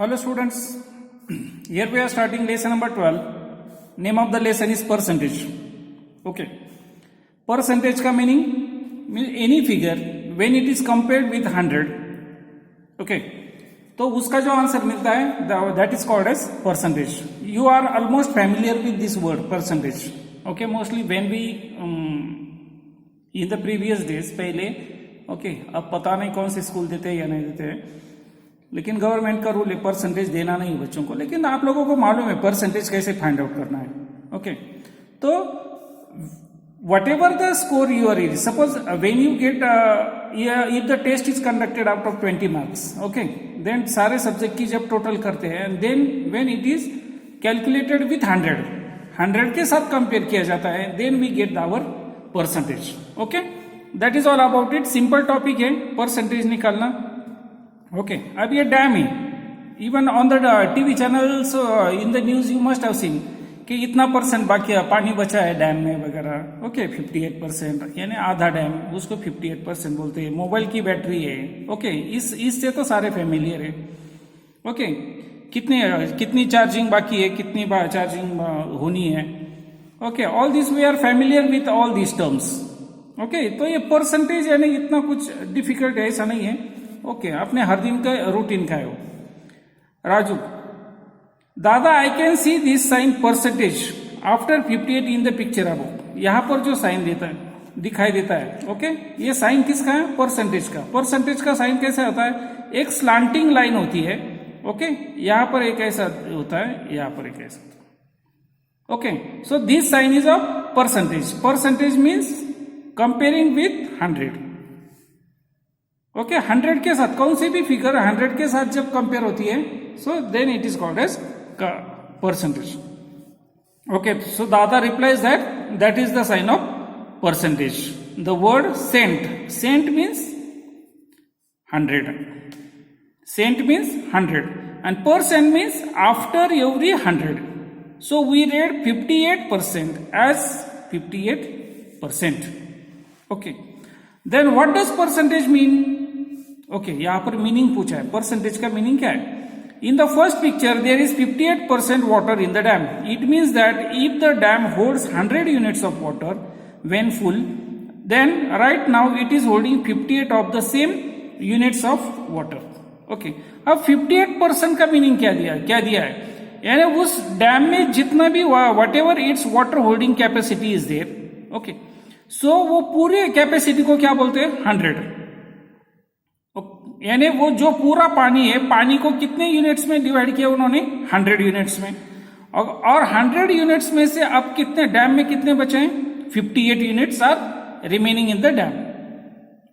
Hello students, here we are starting lesson number 12. Name of the lesson is percentage. Okay, percentage का meaning any figure when it is compared with 100. Okay, तो उसका जो answer मिलता है that is called as percentage. You are almost familiar with this word percentage. Okay, mostly when we in the previous days पहले okay, अब पता नहीं कौन से स्कूल देते हैं या नहीं देते हैं, लेकिन गवर्नमेंट का रूल है परसेंटेज देना नहीं बच्चों को, लेकिन आप लोगों को मालूम है परसेंटेज कैसे फाइंड आउट करना है. ओके, तो whatever the score you are, suppose when you get if the test is conducted out of 20 marks, okay, then सारे सब्जेक्ट की जब टोटल करते हैं then when it is calculated with 100 के साथ कंपेयर किया जाता है, then we get our percentage. Okay, that is all about it. Simple topic है परसेंटेज निकालना. ओके, अब ये डैम है. Even on the TV channels in the news you must have seen कि इतना परसेंट बाकी पानी बचा है डैम में वगैरह. ओके, 58% यानी आधा डैम, उसको 58% बोलते हैं. मोबाइल की बैटरी है. ओके, इससे तो सारे फेमिलियर है. ओके, कितनी चार्जिंग बाकी है, कितनी चार्जिंग होनी है. Okay, all this we are familiar with all this terms. Okay, तो ये परसेंटेज यानी इतना कुछ डिफिकल्ट है ऐसा नहीं है. ओके, आपने हर दिन का रूटीन का है वो. राजू, दादा I can see this sign percentage after 58 in the picture above. यहां पर जो साइन देता है दिखाई देता है, ओके, ये साइन किसका है? परसेंटेज का. परसेंटेज का साइन कैसे होता है? एक स्लांटिंग लाइन होती है. ओके, यहां पर एक ऐसा होता है, यहां पर एक ऐसा. Okay, so this sign is of percentage. Percentage means comparing with 100. Okay, 100 के साथ कौन सी भी फिगर 100 के साथ जब कंपेयर होती है, so then it is called as percentage. Okay, so दादा replies that is the sign of percentage. The word cent, cent means 100. Cent means 100 and percent means after every 100. So we read 58% as 58%. Okay, then what does percentage mean? Okay, यहां पर meaning पूछा है. Percentage का meaning क्या है? In the first picture there is 58% water in the dam. It means that if the dam holds 100 units of water when full, then right now it is holding 58 of the same units of water. Okay, अब 58% का meaning क्या दिया है? यानी उस dam में जितना भी whatever it's water holding capacity is there. Okay, so वो पूरे कैपेसिटी को क्या बोलते हैं? 100. यानी वो जो पूरा पानी है, पानी को कितने यूनिट्स में डिवाइड किया उन्होंने? 100 यूनिट्स में. और 100 यूनिट्स में से अब कितने डैम में कितने बचे हैं? 58 units are remaining in the dam.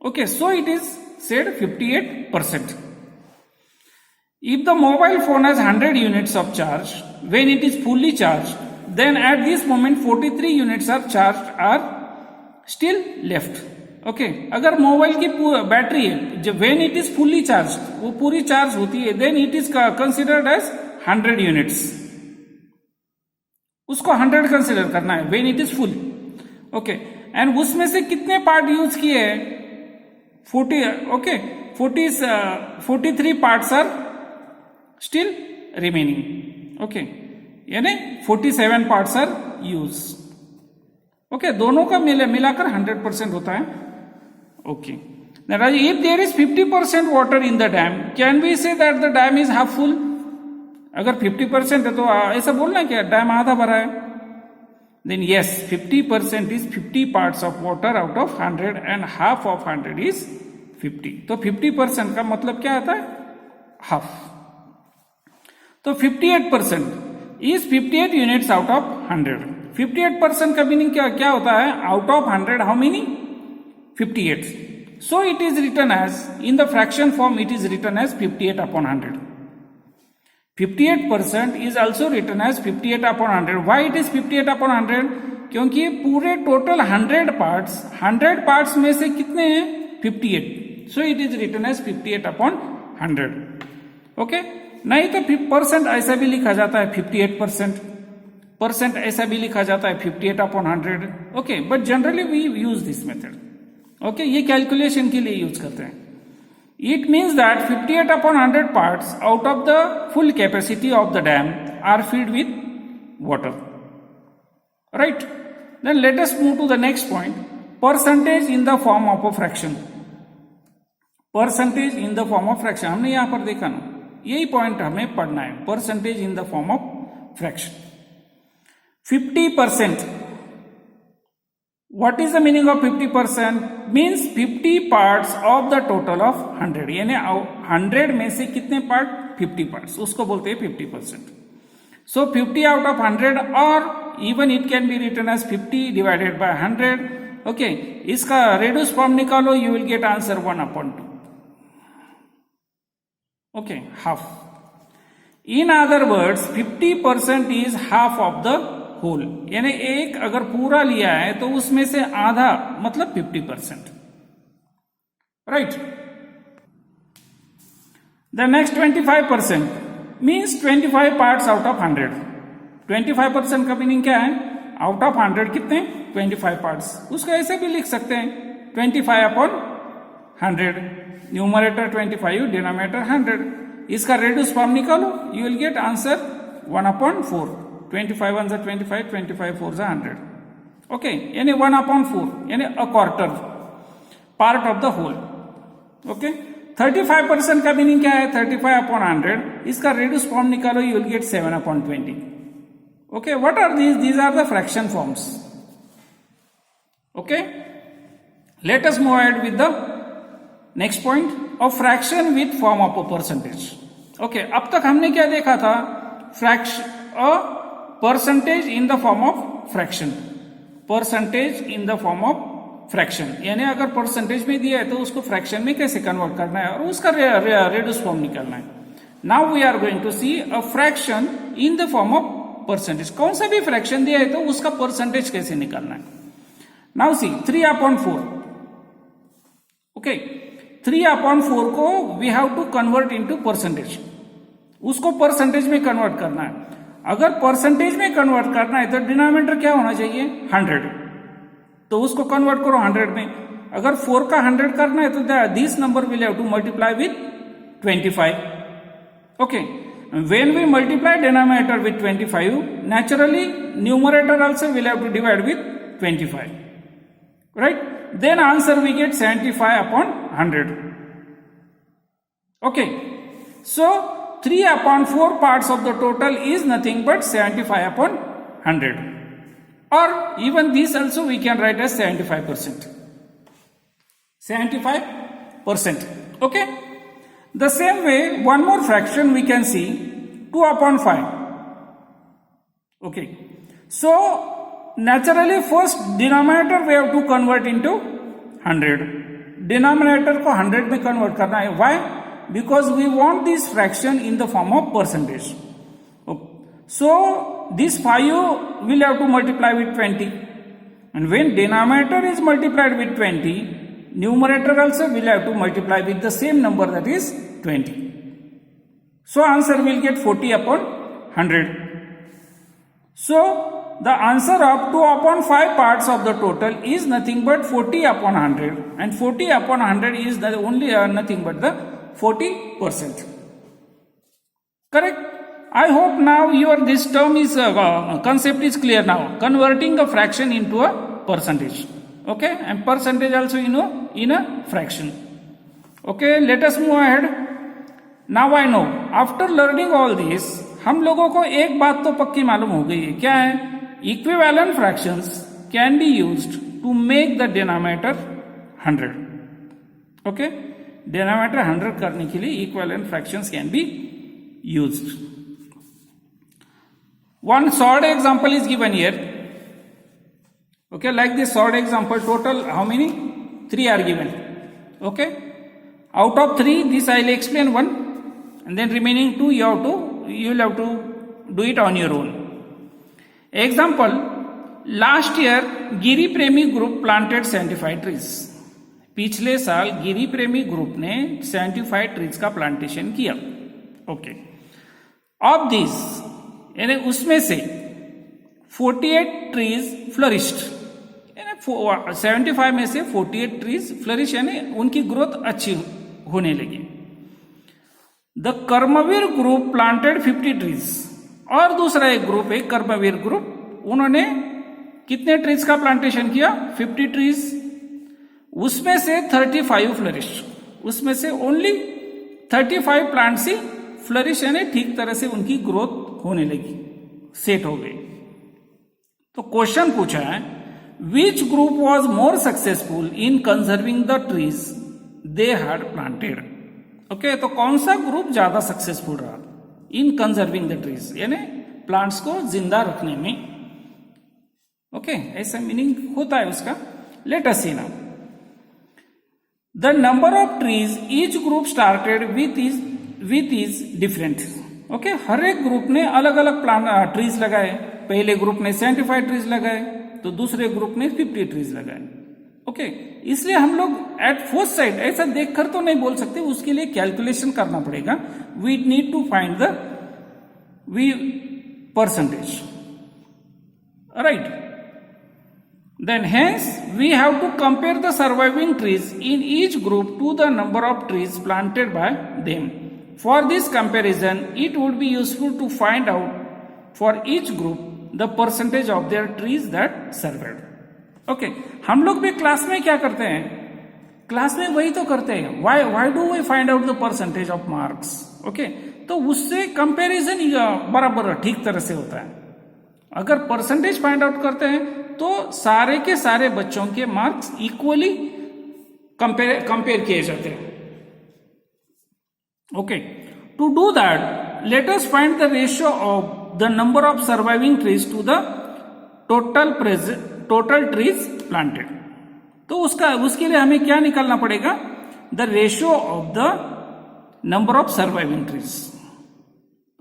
Okay, so it is said 58%. If the mobile phone has 100 units of charge, when it is fully charged, then at this moment 43 units are charged are still left. Okay, अगर mobile की battery है जब when it is fully charged, वो पूरी charge होती है, then it is considered as 100 units. उसको 100 consider करना है when it is full. Okay, and उसमें से कितने पार्ट यूज किए हैं? 43 parts are still remaining. Okay, यानी 47 पार्ट्स आर यूज. ओके, दोनों का मिलाकर 100% होता है. Okay, if there is 50% water in the dam, can we say that the dam is half full? अगर 50% है तो ऐसा बोलना है क्या डैम आधा भरा है? Then yes, 50% is 50 parts of water out of 100 and half of 100 is 50. तो 50% का मतलब क्या आता है? हाफ. तो 58% इज 58 यूनिट्स आउट ऑफ 100. 58% का मीनिंग क्या होता है? Out of 100 how many? 58. So it is written as in the fraction form, it is written as 58 upon 100. 58% is also written as 58 upon 100. Why it is 58 upon 100? क्योंकि पूरे total 100 parts में से कितने हैं? 58. So it is written as 58 upon 100. Okay, नहीं तो percent ऐसा भी लिखा जाता है 58%. परसेंट ऐसा भी लिखा जाता है 58 upon 100. Okay, but generally we use this method. Okay, ये कैलकुलेशन के लिए यूज करते हैं. It means that 58 upon 100 parts out of the full capacity of the dam are filled with water. Right? Then let us move to the next point. Percentage in the form of a fraction. Percentage in the form of fraction. हमने यहाँ पर देखा ना, यही point हमें पढ़ना है. Percentage in the form of fraction. 50%. What is the meaning of 50%? Means 50 parts of the total of 100. यानी 100 में से कितने पार्ट? 50 parts. उसको बोलते हैं 50%. So 50 out of 100, or even it can be written as 50 divided by 100. Okay. इसका reduce form निकालो, you will get answer 1/2. Okay, half. In other words, 50% is half of the whole. यानी एक अगर पूरा लिया है तो उसमें से आधा मतलब 50%. Right? The next 25% means 25 parts out of 100. 25% का मीनिंग क्या है? Out of 100 कितने? 25 parts. उसको ऐसे भी लिख सकते हैं, 25 upon 100. Numerator 25, denominator 100. इसका रेड्यूस फॉर्म निकालो, यू विल गेट आंसर 1/4. 25 1 जा 25, 25 4 जा 100. ओके, यानी 1/4 यानी a quarter part of the whole. Okay, 35% का मीनिंग क्या है? 35 upon 100. इसका रेड्यूस फॉर्म निकालो, you will get 7/20. Okay, what are these? These are the fraction forms. Okay, let us move ahead with the next point of fraction with form of a percentage. Okay, अब तक हमने क्या देखा था? Percentage in the form of fraction. Percentage in the form of fraction यानी अगर percentage में दिया है तो उसको फ्रैक्शन में कैसे कन्वर्ट करना है और उसका रेड्यूस फॉर्म निकालना है. Now we are going to see a fraction in the form of percentage. कौन सा भी फ्रैक्शन दिया है तो उसका परसेंटेज कैसे निकालना है. Now see 3/4. ओके, 3/4 को we have to convert into percentage. उसको परसेंटेज में कन्वर्ट करना है. अगर परसेंटेज में कन्वर्ट करना है तो डिनोमिनेटर क्या होना चाहिए? 100. तो उसको कन्वर्ट करो 100 में. अगर 4 का 100 करना है तो this number will have to multiply with 25. Okay, when we multiply denominator with 25, naturally numerator also will have to divide with 25. Right? Then answer we get 75 upon 100. Okay. So 3/4 parts of the total is nothing but 75 upon 100. Or even this also we can write as 75%. 75%. Okay. The same way one more fraction we can see, 2/5. Okay. So naturally first denominator we have to convert into 100. Denominator को 100 में convert करना है. Why? Because we want this fraction in the form of percentage. Okay. So this 5 will have to multiply with 20. And when denominator is multiplied with 20, numerator also will have to multiply with the same number, that is 20. So answer will get 40/100. So the answer of 2/5 parts of the total is nothing but 40/100, and 40/100 is the only nothing but the 40%. Correct? I hope now this term is concept is clear now. Converting a fraction into a percentage. Okay, and percentage also in a fraction. Okay, let us move ahead. Now I know after learning all this, हम लोगों को एक बात तो पक्की मालूम हो गई है. क्या है? Equivalent fractions can be used to make the denominator 100. Okay, denominator 100 करने के लिए equivalent fractions can be used. One short example is given here. Okay, like this short example, total how many? 3 are given. Okay, out of 3 this I will explain one, and then remaining 2 you will have to do it on your own. Example, last year Giri Premi group planted 75 trees. पिछले साल गिरी Premi group ने 75 trees का plantation किया. Okay, of this यानी उसमें से 48 trees flourished, यानी 75 में से 48 ट्रीज फ्लरिश यानी उनकी ग्रोथ अच्छी होने लगी। The Karmaveer group planted 50 trees, और दूसरा एक ग्रुप है कर्मवीर ग्रुप, उन्होंने कितने ट्रीज का प्लांटेशन किया? 50 ट्रीज। उसमें से 35 फ्लरिश, उसमें से ओनली 35 प्लांट्स ही फ्लरिश, यानी ठीक तरह से उनकी ग्रोथ होने लगी, सेट हो गई। तो क्वेश्चन पूछा है, which group was more successful in conserving the trees they had planted. Okay, तो कौन सा ग्रुप ज्यादा सक्सेसफुल रहा इन कंजर्विंग द ट्रीज, यानी प्लांट्स को जिंदा रखने में। ओके, ऐसा मीनिंग होता है उसका। Let us see now the number of trees each group started with is different. Okay, हर एक ग्रुप ने अलग अलग ट्रीज लगाए। पहले ग्रुप ने 75 ट्रीज लगाए, तो दूसरे ग्रुप ने 50 ट्रीज लगाए। ओके, इसलिए हम लोग एट फर्स्ट साइड ऐसा देखकर तो नहीं बोल सकते, उसके लिए कैलकुलेशन करना पड़ेगा। We need to find the percentage, right. Then hence we have to compare the surviving trees in each group to the number of trees planted by them. For this comparison, it would be useful to find out for each group the percentage of their trees that survived. Okay, हम लोग भी class में क्या करते हैं? Class में वही तो करते हैं। Why do we find out the percentage of marks? Okay, तो उससे कंपैरिजन बराबर ठीक तरह से होता है। अगर परसेंटेज फाइंड आउट करते हैं तो सारे के सारे बच्चों के मार्क्स इक्वली कंपेयर किए जाते हैं। Okay, to do that let us find the ratio of the number of surviving trees to the total trees planted. तो उसके लिए हमें क्या निकालना पड़ेगा? The ratio of the number of surviving trees.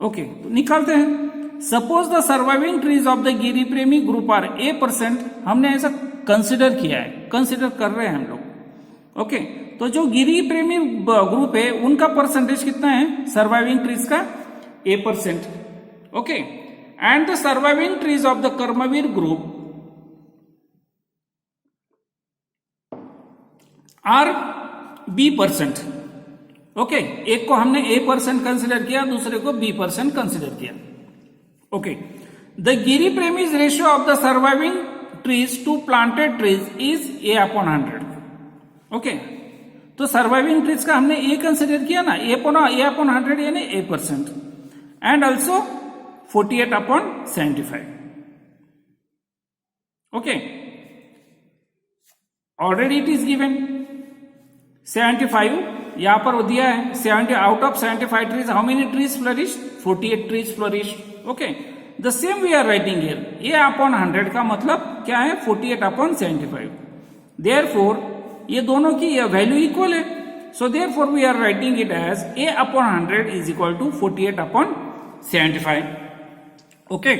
Okay, तो निकालते हैं। Suppose the surviving trees of the Giri Premi group are A%। हमने ऐसा कंसिडर किया है, कंसिडर कर रहे हैं हम लोग। ओके, तो जो गिरी प्रेमी ग्रुप है उनका परसेंटेज कितना है सर्वाइविंग ट्रीज का? A%। Okay, and the surviving trees of the Karmaveer group are B%। ओके, एक को हमने A% कंसिडर किया, दूसरे को B% कंसिडर किया। Okay, the Giri Premi's ratio of the surviving trees to planted trees is A/100. Okay, तो सर्वाइविंग ट्रीज का हमने A कंसिडर किया ना, A/100 यानी A%, and also 48/75. Okay, already it is given 75 यहां पर दिया है। 70 out of 75 trees how many trees flourish? 48 trees flourish. Okay, the same we are writing here, A/100 का मतलब क्या है? 48/75। देयरफॉर ये दोनों की वैल्यू इक्वल है, so therefore we are writing it as A/100 is equal to 48/75। Okay,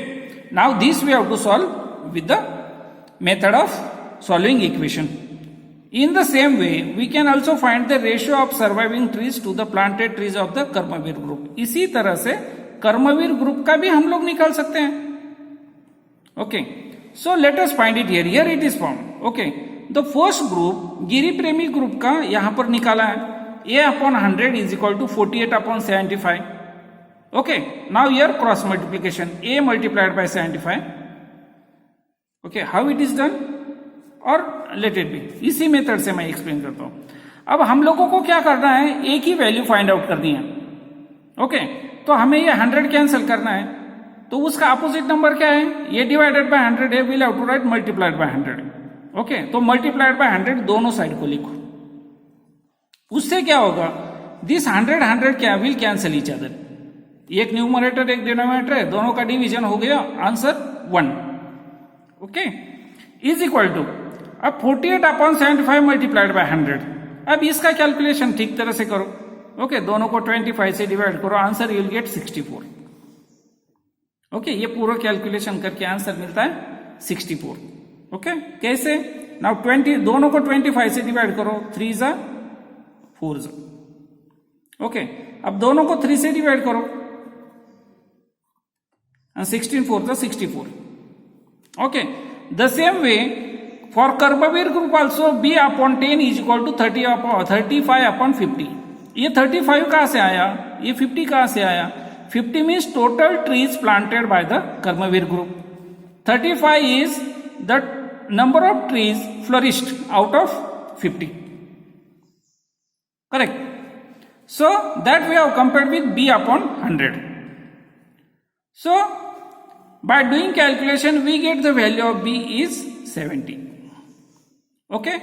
now this we have to solve with the method of solving equation. In the same way, we can also find the ratio of surviving trees to the planted trees of the Karmaveer group. इसी तरह से कर्मवीर group का भी हम लोग निकाल सकते हैं। Okay, so let us find it here. Here it is found. Okay, the first group Giri Premi group का यहां पर निकाला है A/100 is equal to 48/75। Okay, now here cross multiplication A multiplied by 75। Okay, how it is done? और let it be, इसी method से मैं explain करता हूं। अब हम लोगों को क्या करना है? ए की वैल्यू फाइंड आउट करनी है। ओके, तो हमें ये 100 कैंसिल करना है, तो उसका अपोजिट नंबर क्या है? ये डिवाइडेड बाय 100 है, will have to write multiplied by 100। Okay, तो मल्टीप्लाइड बाय 100 दोनों साइड को लिखो। उससे क्या होगा? दिस 100 क्या विल कैंसिल ईच अदर। एक न्यूमरेटर एक डिनोमिनेटर है, दोनों का डिवीजन हो गया, answer 1। Okay, is equal to अब 48/75 मल्टीप्लाइड बाय 100। अब इसका कैलकुलेशन ठीक तरह से करो। ओके, दोनों को 25 से डिवाइड करो, answer you will gate 64। Okay, ये पूरा कैलकुलेशन करके आंसर मिलता है 64। ओके, कैसे? नाउ 20 दोनों को 25 से डिवाइड करो, 3 ज़ा 4 ज़ा। ओके, अब दोनों को 3 से डिवाइड करो, 16 4 ज़ा 64। Okay, the same way for Karmaveer group also B/10 is equal to 35/50. ये 35 कहां से आया, ये 50 कहां से आया? 50 means total trees planted by the Karmaveer group. 35 is the number of trees flourished out of 50. Correct. So that we have compared with B upon 100. So by doing calculation we get the value of B is 70. Okay.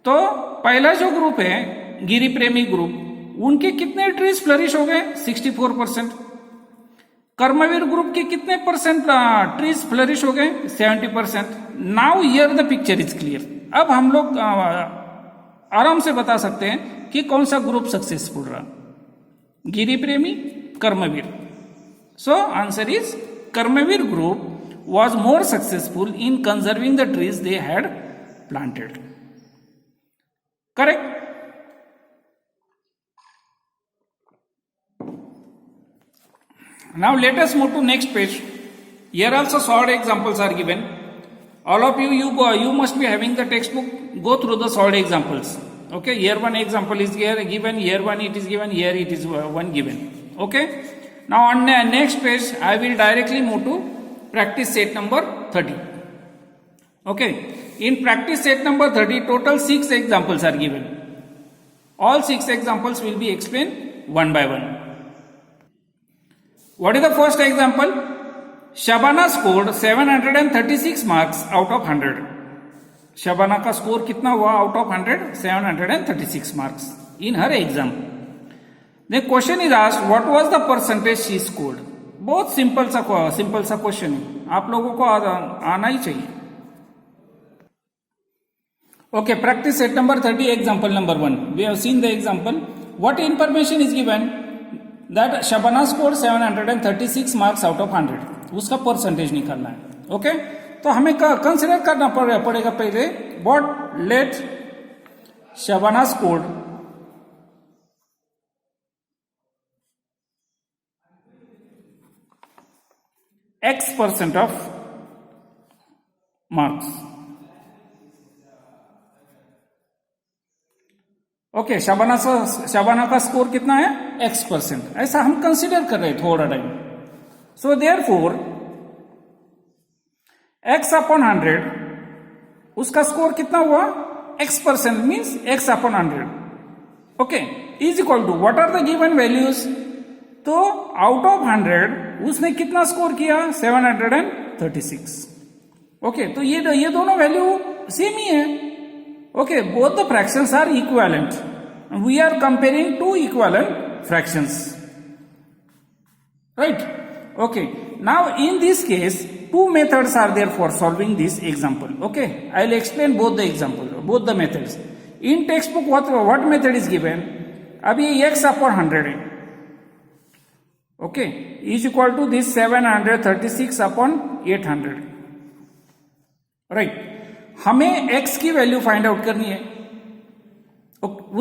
तो पहला जो group है गिरी Premi group, उनके कितने trees flourish हो गए? 64%. कर्मवीर group के कितने परसेंट ट्रीज फ्लरिश हो गए? 70%. Now here the picture is clear. अब हम लोग आराम से बता सकते हैं कि कौन सा ग्रुप सक्सेसफुल रहा, Giri Premi, Karmaveer. So answer is Karmaveer group was more successful in conserving the trees they had planted. Correct? Now let us move to next page. Here also short examples are given. All of you must be having the textbook. Go through the short examples. Okay, here one example is here given, here one it is given, here it is one given. Okay, now on the next page I will directly move to practice set number 30. Okay, in practice set number 30 total 6 examples are given. All 6 examples will be explained one by one. What is the first example? Shabana scored 736 marks out of 100. Shabana का score कितना हुआ out of 100? 736 marks in हर exam. The question is asked what was the percentage she scored. बहुत simple सा question है, आप लोगों को आना ही चाहिए. ओके, practice set number 30 example number 1. We have seen the example. What information is given that Shabana scored 736 marks out of 100. उसका परसेंटेज निकालना है. ओके, तो हमें कंसिडर करना पड़ेगा पहले what let Shabana scored X% of marks. Okay, Shabana का स्कोर कितना है? X%. ऐसा हम कंसिडर कर रहे हैं थोड़ा time. So therefore x upon 100 उसका स्कोर कितना हुआ? X% means x upon 100. Okay, is equal to what are the given values. तो आउट ऑफ 100 उसने कितना स्कोर किया? 736. ओके, तो ये दोनों वैल्यू सेम ही है. Okay, both the fractions are equivalent. We are comparing to equivalent fractions, right? Okay, now in this case two methods are there for solving this example. Okay, I'll explain both the methods. In textbook what method is given? अब ये x upon 100 है. Okay, is equal to this 736 upon 800. Right? हमें x की value find out करनी है.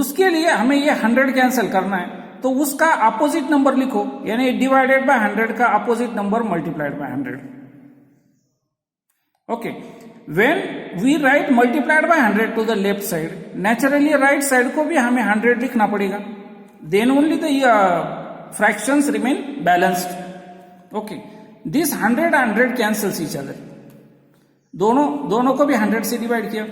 उसके लिए हमें ये 100 कैंसिल करना है. तो उसका अपोजिट नंबर लिखो, यानी डिवाइडेड बाय 100 का opposite number multiplied by 100. Okay, when we write multiplied by 100 to the left side, naturally right side को भी हमें 100 लिखना पड़ेगा. Then only the fractions remain balanced. Okay, this 100 cancels each other. दोनों को भी 100 से डिवाइड किया.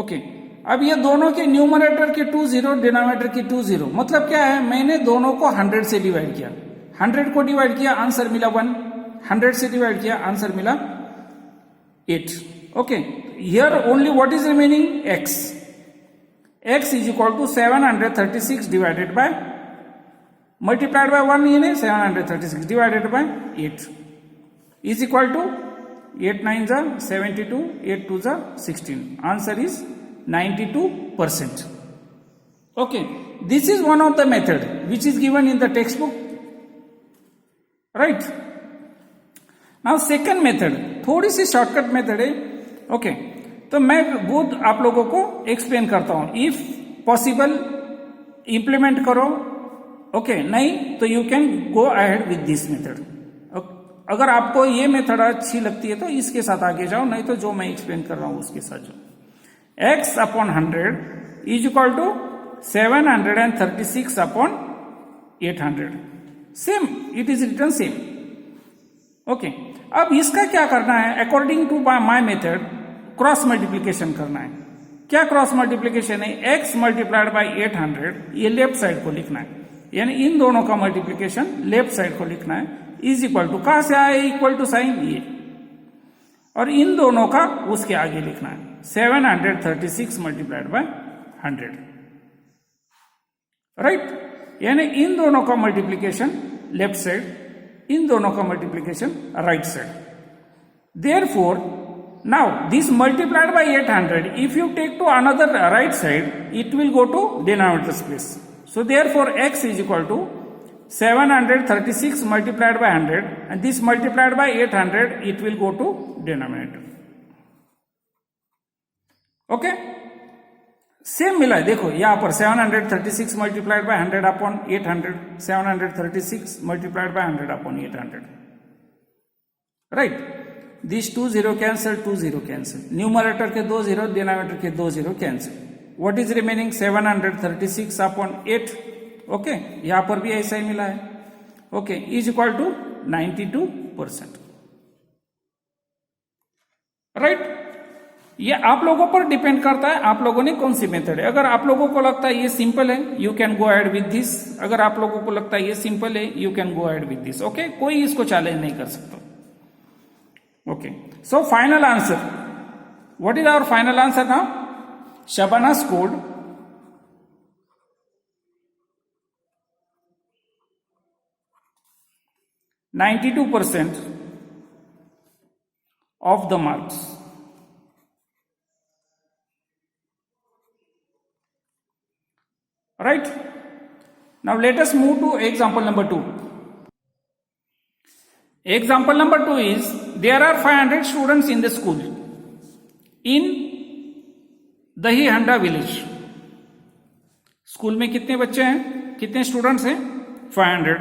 Okay, अब ये दोनों के न्यूमरेटर के 20, डिनोमिनेटर की 20. मतलब क्या है? मैंने दोनों को 100 से डिवाइड किया. 100 को डिवाइड किया, आंसर मिला 1. 100 से डिवाइड किया, आंसर मिला 8. Okay, here only what is remaining? X. X is equal to 736 divided by multiplied by 1 यानी 736 divided by 8 is equal to 8 9s are 72, 8 2s are 16. Answer is 92%. Okay, this is one of the method which is given in the textbook, right? Now second method थोड़ी सी shortcut method है. Okay, तो मैं both आप लोगों को explain करता हूं. If possible implement करो. ओके, नहीं तो you can go ahead with this method. अगर आपको ये मेथड अच्छी लगती है तो इसके साथ आगे जाओ, नहीं तो जो मैं एक्सप्लेन कर रहा हूं उसके साथ जाओ. x upon 100 is equal to 736 upon 800. Same, it is return same. Okay, अब इसका क्या करना है? According to my method cross multiplication करना है. क्या क्रॉस मल्टीप्लीकेशन है? x मल्टीप्लाइड बाई 800, ये लेफ्ट साइड को लिखना है, यानी इन दोनों का मल्टीप्लीकेशन लेफ्ट साइड को लिखना है. इज इक्वल टू, कहां से आया इक्वल टू साइन? ये, और इन दोनों का उसके आगे लिखना है 736 मल्टीप्लाइड बाय 100. राइट, यानी इन दोनों का मल्टीप्लीकेशन लेफ्ट साइड, इन दोनों का multiplication right side. Therefore now this multiplied by 800, if you take to another right side, it will go to denominator's place. So therefore x is equal to 736 multiplied by 100, and this multiplied by 800, it will go to denominator. Okay, same मिला है. देखो यहां पर 736 multiplied by 100 upon 800, 736 multiplied by 100 upon 800. Right, this 2 0 cancel, 2 0 cancel, numerator के 2 0, denominator के 2 0 cancel. What is remaining? 736 upon 8. Okay, यहां पर भी ऐसा ही मिला है. Okay, is equal to 92%. Right, ये आप लोगों पर डिपेंड करता है, आप लोगों ने कौन सी मेथड है. अगर आप लोगों को लगता है ये सिंपल है, you can go ahead with this. अगर आप लोगों को लगता है ये सिंपल है, you can go ahead with this. Okay, कोई इसको चैलेंज नहीं कर सकता. Okay, so final answer. What is our final answer now? Shabana scored 92% of the marks. Right? Now let us move to example number 2. Example number 2 is, there are 500 students in the school in Dahihanda village. School में कितने बच्चे हैं, कितने students हैं? 500.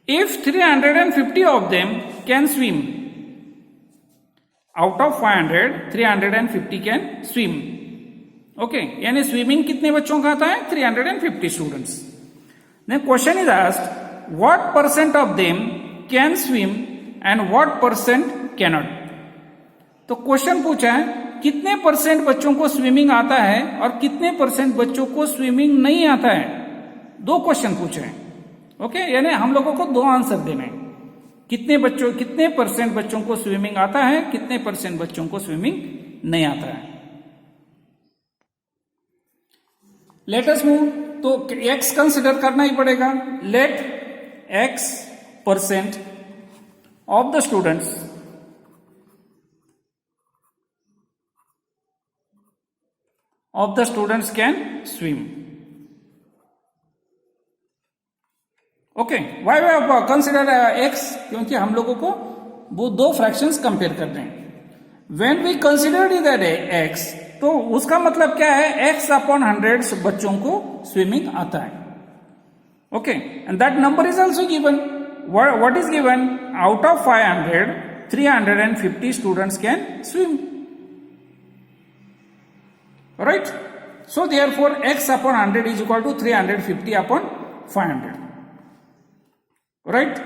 If 350 of them can swim, out of 500, 350 can swim. Okay, यानी swimming कितने बच्चों का आता है? 350 students. Then question is asked, what percent of them can swim and what percent cannot. तो क्वेश्चन पूछा है कितने परसेंट बच्चों को स्विमिंग आता है और कितने परसेंट बच्चों को स्विमिंग नहीं आता है. दो क्वेश्चन पूछे हैं. ओके, यानी हम लोगों को दो आंसर देने हैं. कितने परसेंट बच्चों को स्विमिंग आता है, कितने परसेंट बच्चों को स्विमिंग नहीं आता है. Let us move. तो एक्स कंसिडर करना ही पड़ेगा. Let X percent of the students can swim. Okay, why we have considered x? क्योंकि हम लोगों को वो दो फ्रैक्शंस कंपेयर करते हैं. When we considered that x, तो उसका मतलब क्या है? x upon 100 बच्चों को स्विमिंग आता है. Okay, and that number is also given. What is given? Out of 500, 350 students can swim. Right? So therefore x upon 100 is equal to 350 upon 500. Right?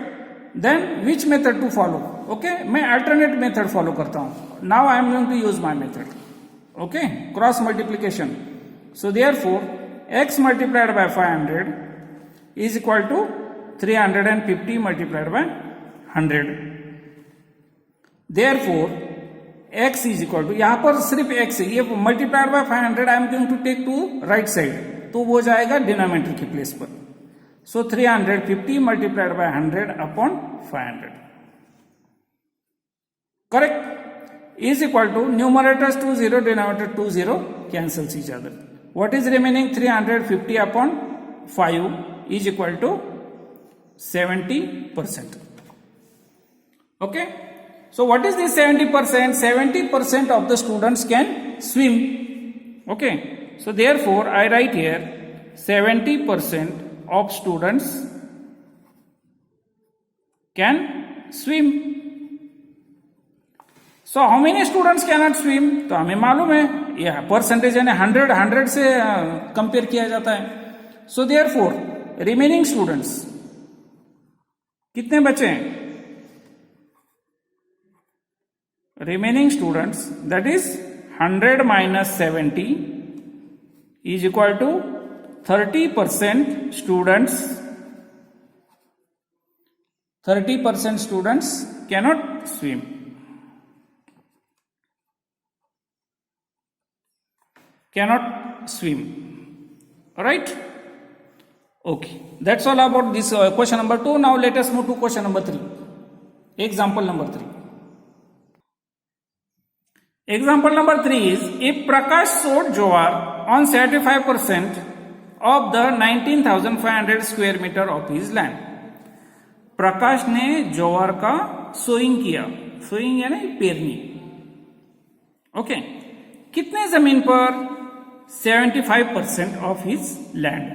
Then which method to follow? Okay, मैं alternate method follow करता हूं. Now I am going to use my method. Okay, cross multiplication. So therefore x multiplied by 500 is equal to 350 multiplied by 100. Therefore x is equal to, यहां पर सिर्फ x है, ये multiplied by 500 I am going to take to right side, तो वो जाएगा denominator की place पर. So 350 multiplied by 100 upon 500. Correct. Is equal to numerators 2 0, denominator 2 0 cancels each other. What is remaining? 350 upon 5 is equal to 70%. Okay, so what is this 70%? 70% of the students can swim. Okay, so therefore I write here 70% of students can swim. So how many students cannot swim? तो हमें मालूम है ये percentage यानी 100 से compare किया जाता है. सो देयरफॉर रिमेनिंग स्टूडेंट्स कितने बचे हैं? Remaining students that is 100 minus 70 is equal to 30% students. 30% students cannot swim. Alright? Okay. That's all about this question number 2. Now let us move to question number 3. Example number 3. Example number 3 is, if Prakash sowed jowar on 75% of the 19,500 square meter of his land. प्रकाश ने ज्वार का sowing किया. Sowing यानी पेरनी. Okay. कितने जमीन पर? 75% of his land.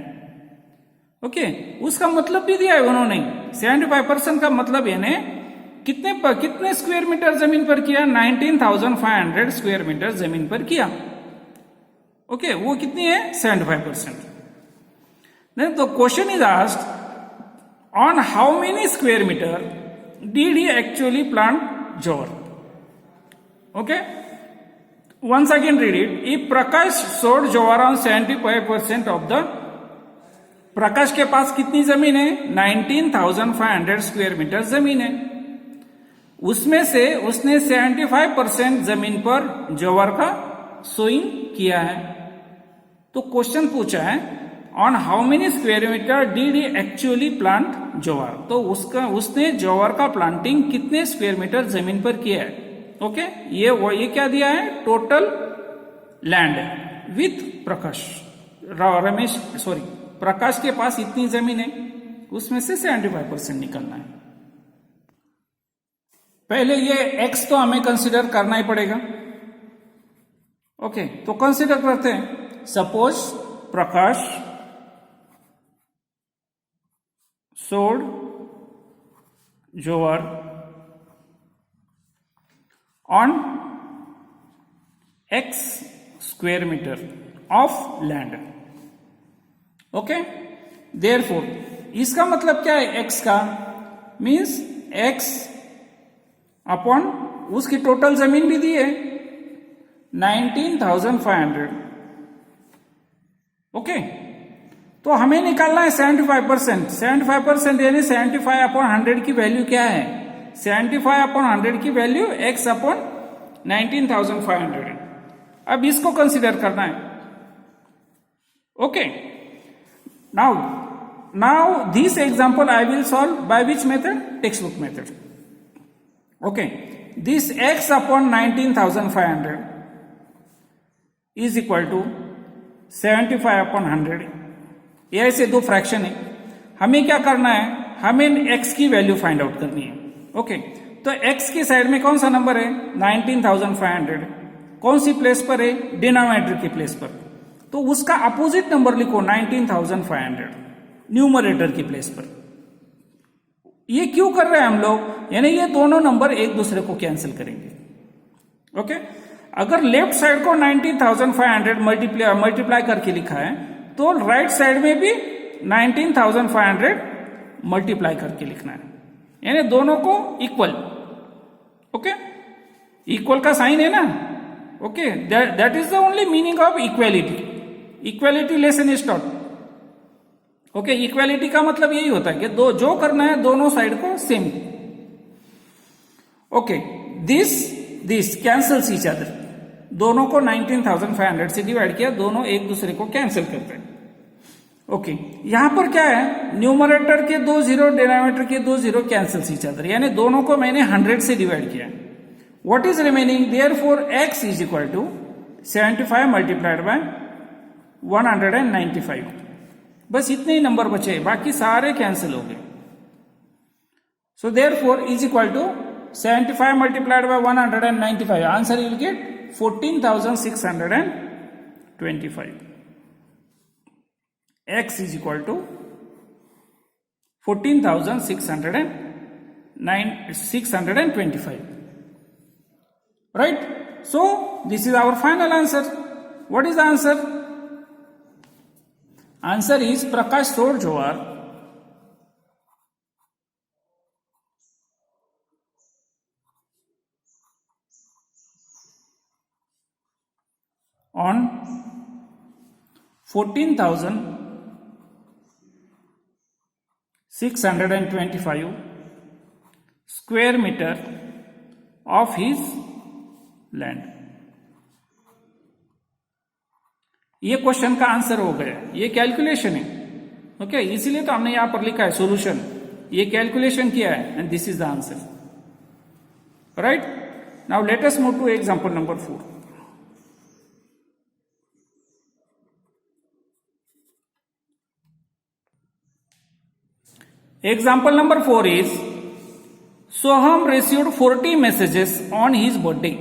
Okay. उसका मतलब भी दिया है उन्होंने. 75% का मतलब यानी कितने स्क्वायर मीटर जमीन पर किया? 19,500 स्क्वायर मीटर जमीन पर किया. ओके. वो कितनी है? 75%. Then the question is asked, on how many square meter did he actually plant jowar? Okay, once again read it. If Prakash sowed jowar on 75% of the, प्रकाश के पास कितनी जमीन है? 19,500 स्क्वायर मीटर जमीन है. उसमें से उसने 75% जमीन पर जवार का सोइंग किया है. तो क्वेश्चन पूछा है, on how many square meter did he actually plant jowar? तो उसने जवार का प्लांटिंग कितने स्क्वायर मीटर जमीन पर किया है? ओके. ये क्या दिया है? टोटल लैंड विथ प्रकाश. प्रकाश के पास इतनी जमीन है, उसमें से 75% निकलना है. पहले ये एक्स तो हमें कंसिडर करना ही पड़ेगा. ओके. तो कंसिडर करते हैं. Suppose Prakash sowed jowar on x square meter of land. Okay. Therefore इसका मतलब क्या है? x का मीन्स x अपॉन उसकी टोटल जमीन भी दी है 19,500. ओके. तो हमें निकालना है 75%. 75% यानी 75 अपॉन 100 की वैल्यू क्या है? 75 अपॉन 100 की वैल्यू x अपॉन 19,500 है. अब इसको कंसिडर करना है. Okay. Now this example I will solve by which method? Textbook method. Okay. This x upon 19,500 is equal to 75 upon 100. ये ऐसे दो फ्रैक्शन है. हमें क्या करना है? हमें x की वैल्यू फाइंड आउट करनी है. ओके. तो x की साइड में कौन सा नंबर है? 19,500. कौन सी प्लेस पर है? डिनोमिनेटर की प्लेस पर. तो उसका अपोजिट नंबर लिखो 19,500 न्यूमरेटर की प्लेस पर. ये क्यों कर रहे हैं हम लोग? यानी ये दोनों नंबर एक दूसरे को कैंसिल करेंगे. ओके. अगर लेफ्ट साइड को 19,500 मल्टीप्लाई करके लिखा है, तो राइट साइड में भी 19,500 मल्टीप्लाई करके लिखना है. यानी दोनों को इक्वल. ओके. इक्वल का साइन है ना. Okay. That is the only meaning of equality. Equality lesson start. Okay. Equality का मतलब यही होता है कि जो करना है दोनों साइड को same. Okay. This cancels each other. दोनों को 19,500 से डिवाइड किया, दोनों एक दूसरे को कैंसिल करते हैं. ओके. यहां पर क्या है? न्यूमरेटर के 2 जीरो, डिनोमिनेटर के 2 जीरो कैंसिल्स ईच अदर. यानी दोनों को मैंने 100 से डिवाइड किया. What is remaining? Therefore x is equal to 75 multiplied by 195. बस इतने ही नंबर बचे, बाकी सारे कैंसिल हो गए. So therefore is equal to 75 multiplied by 195. Answer you will get 14,625. X is equal to 14,625. Right? So this is our final answer. What is the answer? Answer is Prakash Sodjowar on 14,625 square meter of his land. ये question का answer हो गया, ये calculation है. Okay, इसीलिए तो हमने यहां पर लिखा है सॉल्यूशन. ये कैलकुलेशन किया है and this is the answer. Right, now let us move to example number 4. Example number 4 is Soham received 40 messages on his birthday.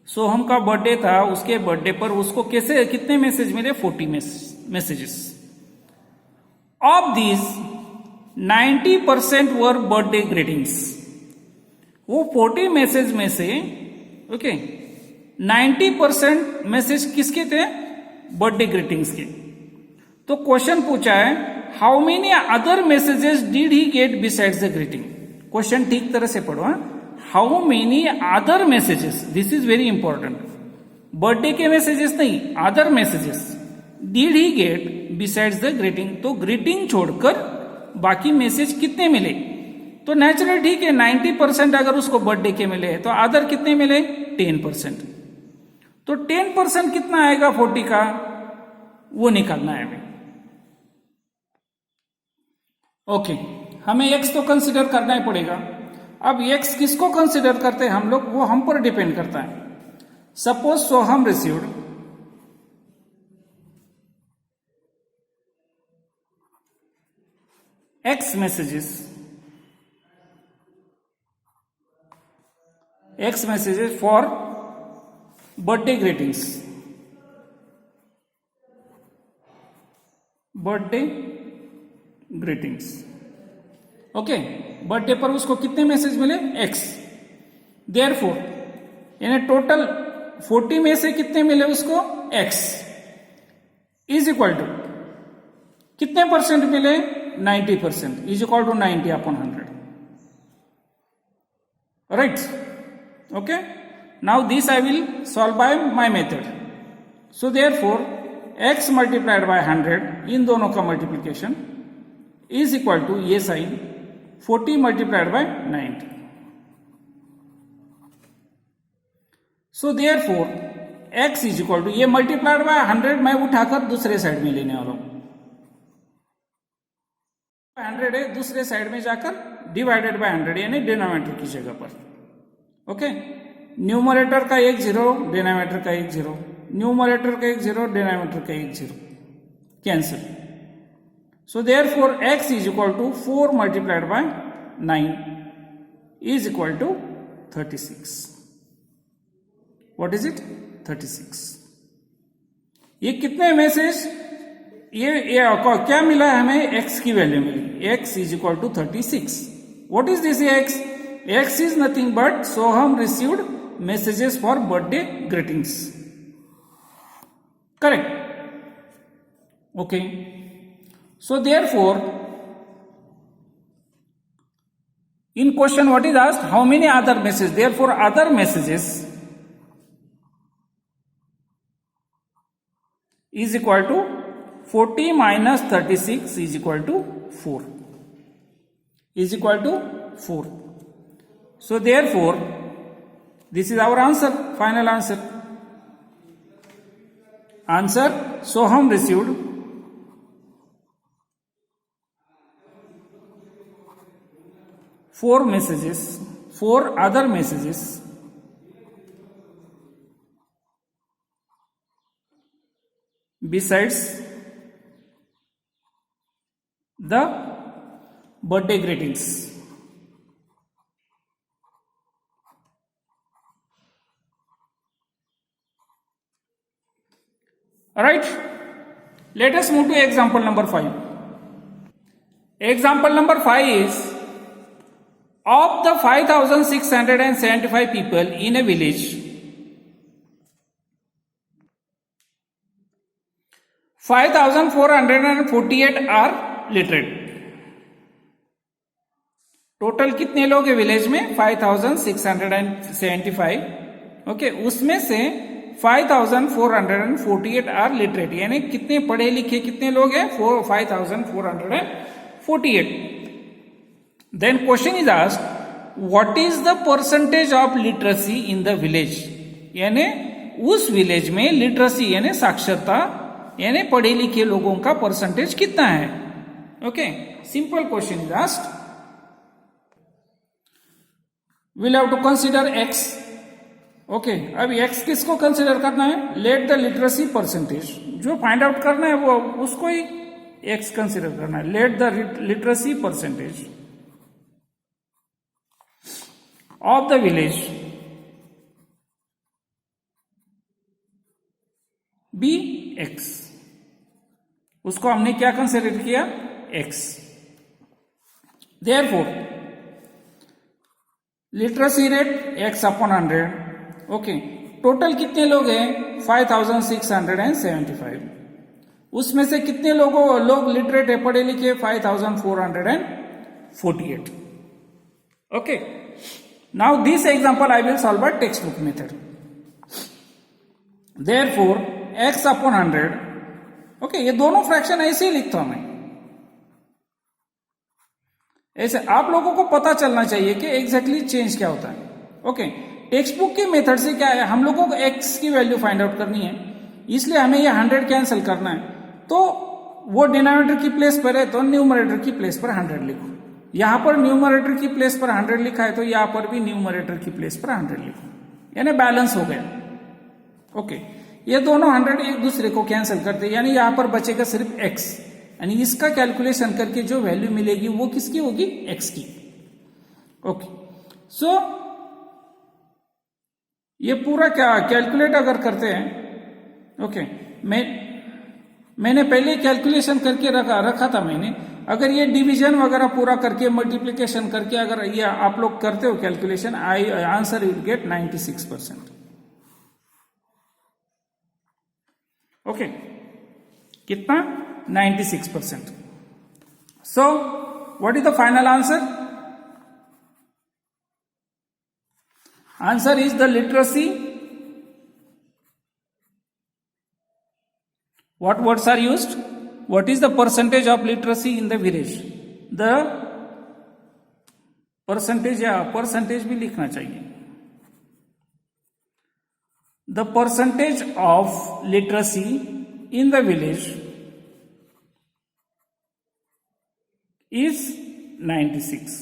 सोहम का बर्थडे था, उसके बर्थडे पर उसको कैसे कितने मैसेज मिले? 40 messages. Of these 90% were birthday greetings. वो 40 message में से ओके 90% मैसेज किसके थे? बर्थडे ग्रीटिंग्स के. तो क्वेश्चन पूछा है how many other messages did he get besides the greeting. Question ठीक तरह से पढ़ो. How many other messages, this is very important. Birthday के मैसेजेस नहीं, other messages did he get besides the greeting. तो ग्रीटिंग छोड़कर बाकी मैसेज कितने मिले? तो नेचुरल ठीक है, 90% अगर उसको बर्थडे के मिले तो अदर कितने मिले? 10%. तो 10% कितना आएगा 40 का, वो निकालना है हमें. ओके, हमें एक्स तो कंसिडर करना ही पड़ेगा. अब एक्स किसको कंसिडर करते हैं हम लोग, वो हम पर डिपेंड करता है. Suppose Soham received x messages for birthday greetings. Okay, birthday पर उसको कितने मैसेज मिले? एक्स. देयरफॉर यानी टोटल 40 में से कितने मिले उसको? एक्स इज इक्वल टू कितने परसेंट मिले? 90%. Is equal to 90 upon 100. Right. Okay, now this I will solve by my method. So therefore x multiplied by 100, इन दोनों का मल्टीप्लीकेशन इज इक्वल टू ये sine 40 multiplied by 90. So therefore x is equal to ये multiplied by 100 मैं उठाकर दूसरे side में लेने वाला हूं. 100 है, दूसरे साइड में जाकर डिवाइडेड बाय 100 यानी डिनोमिनेटर की जगह पर. ओके, न्यूमरेटर का 1 0, डिनोमिनेटर का 1 0, न्यूमरेटर का 1 0, डिनोमिनेटर का 1 0, cancel. So therefore x is equal to 4 multiplied by 9 is equal to 36. What is it? 36. ये कितने मैसेज, ये क्या मिला हमें? x की वैल्यू मिली. x is equal to 36. What is this x? x is nothing but Soham received messages for birthday greetings. Correct? Okay. So therefore, in question what is asked? How many other messages? Therefore, other messages is equal to 40 minus 36 is equal to 4. Is equal to 4. So therefore, this is our answer, final answer. Answer, Soham received 4 messages, 4 other messages besides the birthday greetings. Alright, let us move to example number 5. Example number 5 is of the 5,675 people in a village, 5,448 are literate. Total कितने लोग हैं village में? 5,675। Okay, उसमें से 5,448 are literate, यानी कितने पढ़े लिखे कितने लोग हैं? 5,448। Then question is asked, what is the percentage of literacy in the village? यानी उस विलेज में लिटरेसी यानी साक्षरता यानी पढ़े लिखे लोगों का परसेंटेज कितना है? Okay, simple question is asked. Will have to consider x. Okay, अब एक्स किसको कंसीडर करना है? लेट द लिटरेसी परसेंटेज, जो फाइंड आउट करना है वो उसको ही एक्स कंसीडर करना है। Let the literacy percentage of the village be x. उसको हमने क्या कंसीडर किया? X. Therefore literacy rate x upon 100। Okay, total कितने लोग हैं? 5,675। उसमें से कितने लोग लिटरेट है, पढ़े लिखे? 5,448। Okay, now this example I will solve bye text book method. Therefore x upon 100। Okay, ये दोनों फ्रैक्शन ऐसे ही लिखता हूं मैं। ऐसे आप लोगों को पता चलना चाहिए कि एग्जैक्टली चेंज क्या होता है। ओके, टेक्स्ट बुक के मेथड से क्या है, हम लोगों को एक्स की वैल्यू फाइंड आउट करनी है, इसलिए हमें ये 100 कैंसिल करना है। तो वो डिनोमिनेटर की प्लेस पर है तो न्यूमरेटर की प्लेस पर 100 लिखो। यहां पर न्यूमरेटर की प्लेस पर 100 लिखा है तो यहां पर भी न्यूमरेटर की प्लेस पर 100 लिखो, यानी बैलेंस हो गया। ओके, ये दोनों 100 एक दूसरे को कैंसिल करते, यानी यहां पर बचेगा सिर्फ x, यानी इसका कैलकुलेशन करके जो वैल्यू मिलेगी वो किसकी होगी? x की। ओके, सो ये पूरा क्या कैलकुलेट अगर करते हैं, ओके, मैंने पहले कैलकुलेशन करके रखा था मैंने। अगर ये डिवीजन वगैरह पूरा करके मल्टीप्लिकेशन करके अगर ये आप लोग करते हो calculation, answer will get 96%। Okay, कितना? 96%। So what is the final answer? Answer is the literacy. What words are used? What is the percentage of literacy in the village? The percentage, या percentage भी लिखना चाहिए। The percentage of literacy in the village is 96.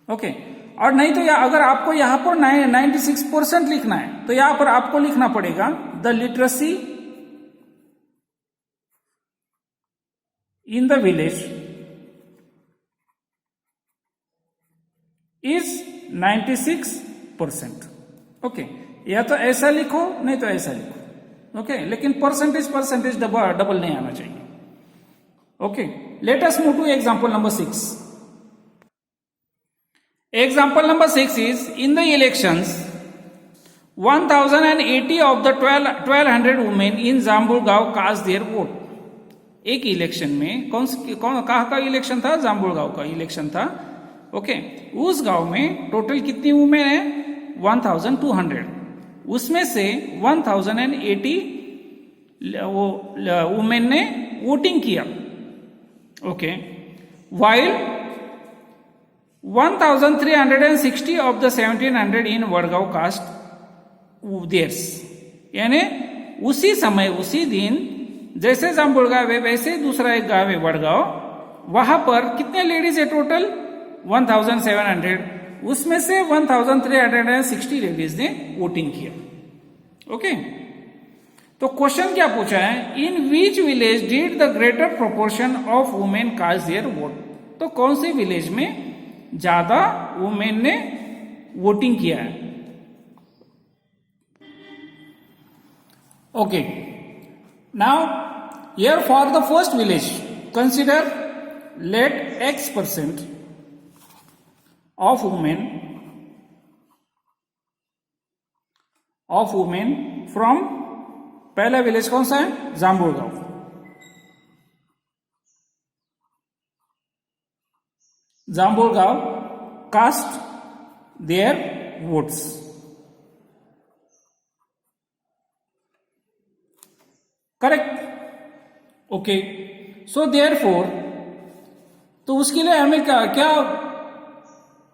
Okay. और नहीं तो अगर आपको यहां पर 96% लिखना है तो यहां पर आपको लिखना पड़ेगा the literacy in the village is 96%. Okay, या तो ऐसा लिखो नहीं तो ऐसा लिखो। ओके, लेकिन परसेंटेज डबल नहीं आना चाहिए। Okay, let us move to example number 6। Example number 6 is in the elections 1080 of the 1200 women in Jambulgaon cast their vote. एक इलेक्शन में कहाँ का इलेक्शन था? जाम्बुलगांव का इलेक्शन था। ओके, उस गांव में टोटल कितनी वुमेन है? 1200। उसमें से 1080 वुमेन ने वोटिंग किया। Okay, while 1360 of the 1700 in Vadgaon cast theirs. यानी उसी समय उसी दिन जैसे जाम्बुलगांव है वैसे दूसरा एक गांव है वडगांव, वहां पर कितने लेडीज है टोटल? 1700। उसमें से 1360 लेडीज ने वोटिंग किया। ओके, तो क्वेश्चन क्या पूछा है? In which village did the greater proportion of women cast their vote? तो कौन से विलेज में ज्यादा वुमेन ने वोटिंग किया है? Okay, now here for the first village consider let x% of women from पहला विलेज कौन सा है? जाम्बुलगांव। Jambulgaon cast their votes. Correct? Okay. So therefore, तो उसके लिए हमें क्या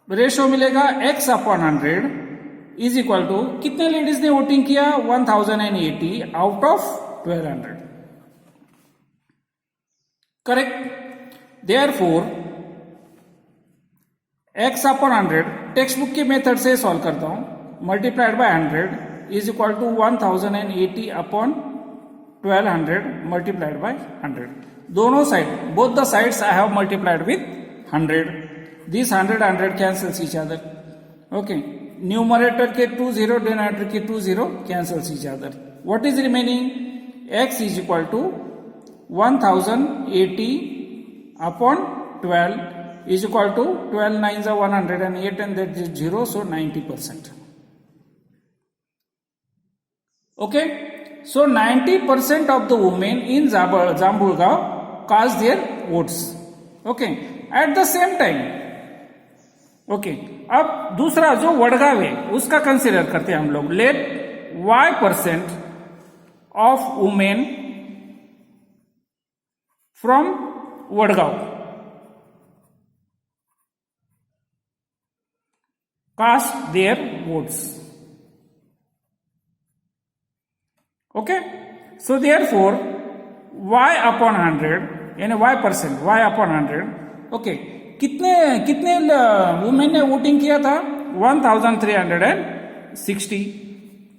रेशो मिलेगा? x upon 100 is equal to कितने लेडीज ने वोटिंग किया? 1080 out of 1200. Correct? Therefore x upon 100 textbook के मेथड से सॉल्व करता हूं, multiplied by 100 is equal to 1080 upon 1200 multiplied by 100. दोनों side, both the sides I have multiplied with 100. This 100 cancels each other. Okay, numerator के 20, denominator के 20 cancels each other. What is remaining? x is equal to 1080 upon 12 is equal to 12 9s are 108 and that is 0, so 90%. Okay, so 90% of the women in Jambulgaon cast their votes. Okay, at the same time, okay, अब दूसरा जो वडगांव है उसका consider करते हैं हम लोग. Let y% of women from Vadgaon cast their votes. Okay, so therefore y upon 100 यानी y% y upon 100. Okay, कितने वुमेन ने वोटिंग किया था? 1360.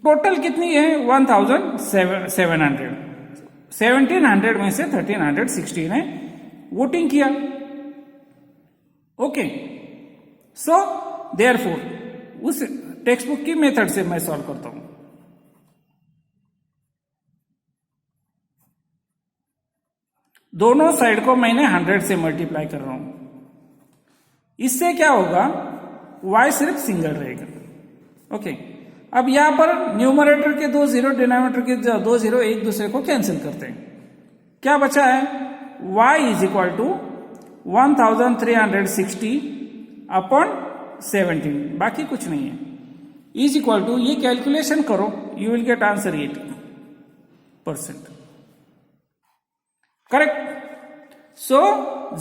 टोटल कितनी है? 1700. 1700 में से 1360 ने वोटिंग किया. ओके, सो देयरफॉर उस टेक्स्ट बुक की मेथड से मैं सॉल्व करता हूं. दोनों साइड को मैंने 100 से मल्टीप्लाई कर रहा हूं. इससे क्या होगा? y सिर्फ सिंगल रहेगा. ओके, अब यहां पर न्यूमरेटर के 20, डिनोमिनेटर के 20 एक दूसरे को कैंसिल करते हैं. क्या बचा है? y is equal to 1360 upon 17, बाकी कुछ नहीं है. इज इक्वल टू, ये कैलकुलेशन करो, you will get answer 8%. Correct? So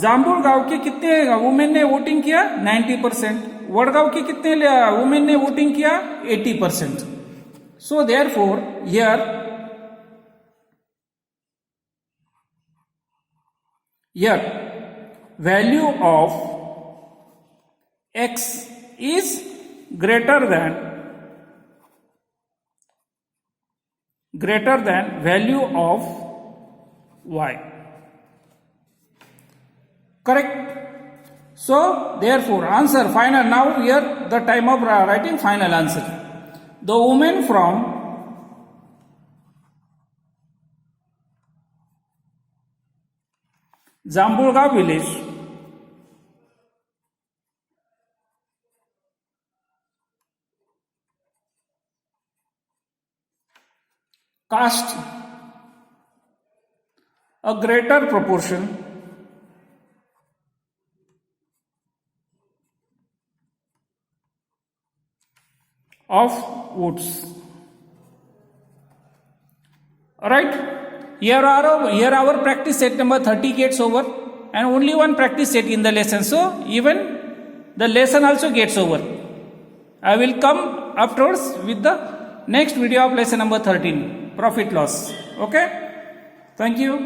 Jambulgaon के कितने वुमेन ने वोटिंग किया? 90%. वडगांव के कितने वुमेन ने वोटिंग किया? 80%. So therefore here value of x is greater than value of y. Correct? So therefore answer final. Now here the time of writing final answer. The women from Jambulgaon village cast a greater proportion of votes. Alright, here our practice set number 30 gets over, and only one practice set in the lesson, so even the lesson also gets over. I will come afterwards with the next video of lesson number 13, profit loss. Okay, thank you.